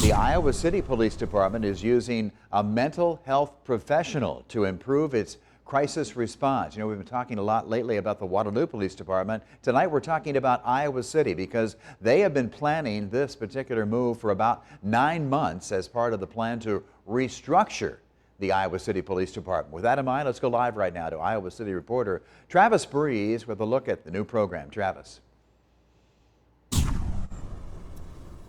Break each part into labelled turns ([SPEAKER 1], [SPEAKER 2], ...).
[SPEAKER 1] The Iowa City Police Department is using a mental health professional to improve its crisis response. You know, we've been talking a lot lately about the Waterloo Police Department. Tonight we're talking about Iowa City because they have been planning this particular move for about 9 months as part of the plan to restructure the Iowa City Police Department. With that in mind, let's go live right now to Iowa City reporter Travis Breeze with a look at the new program. Travis.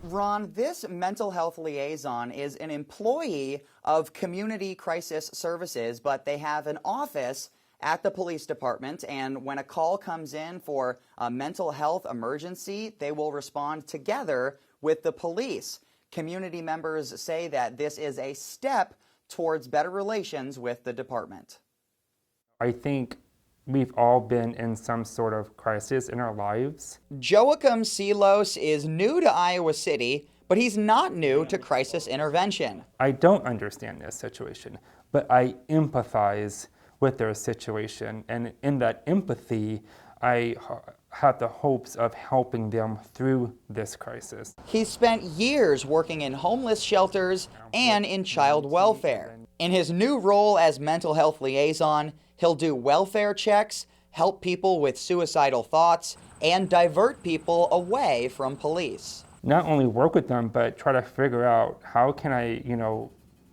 [SPEAKER 2] Ron, this mental health liaison is an employee of Community Crisis Services, but they have an office at the police department, and when a call comes in for a mental health emergency, they will respond together with the police. Community members say that this is a step towards better relations with the department.
[SPEAKER 3] I think we've all been in some sort of crisis in our lives.
[SPEAKER 2] Joachim Silos is new to Iowa City, but he's not new to crisis intervention.
[SPEAKER 3] I don't understand this situation, but I empathize with their situation, and in that empathy, I have the hopes of helping them through this crisis.
[SPEAKER 2] He's spent years working in homeless shelters and in child welfare. In his new role as mental health liaison, he'll do welfare checks, help people with suicidal thoughts, and divert people away from police.
[SPEAKER 3] Not only work with them, but try to figure out how can I,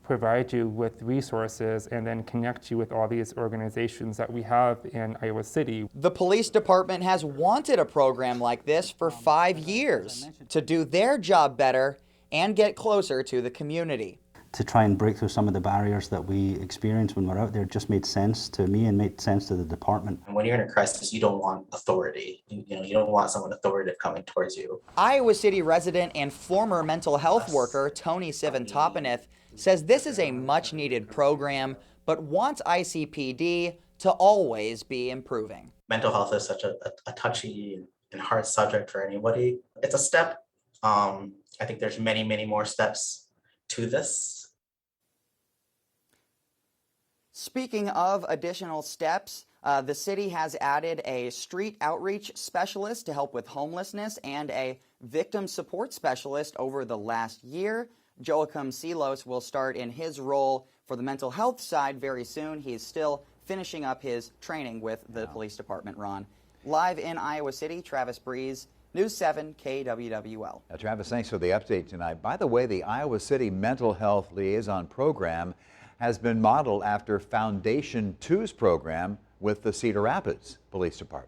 [SPEAKER 3] provide you with resources and then connect you with all these organizations that we have in Iowa City.
[SPEAKER 2] The police department has wanted a program like this for 5 years to do their job better and get closer to the community.
[SPEAKER 4] To try and break through some of the barriers that we experience when we're out there just made sense to me and made sense to the department.
[SPEAKER 5] And when you're in a crisis, you don't want authority. You don't want someone authoritative coming towards you.
[SPEAKER 2] Iowa City resident and former mental health worker Tony Sivantopineth says this is a much-needed program, but wants ICPD to always be improving.
[SPEAKER 5] Mental health is such a touchy and hard subject for anybody. It's a step. I think there's many, many more steps to this.
[SPEAKER 2] Speaking of additional steps, the city has added a street outreach specialist to help with homelessness and a victim support specialist over the last year. Joachim Silos will start in his role for the mental health side very soon. He's still finishing up his training with the police department, Ron. Live in Iowa City, Travis Breeze, News 7 KWWL.
[SPEAKER 1] Now, Travis, thanks for the update tonight. By the way, the Iowa City Mental Health Liaison Program has been modeled after Foundation 2's program with the Cedar Rapids Police Department.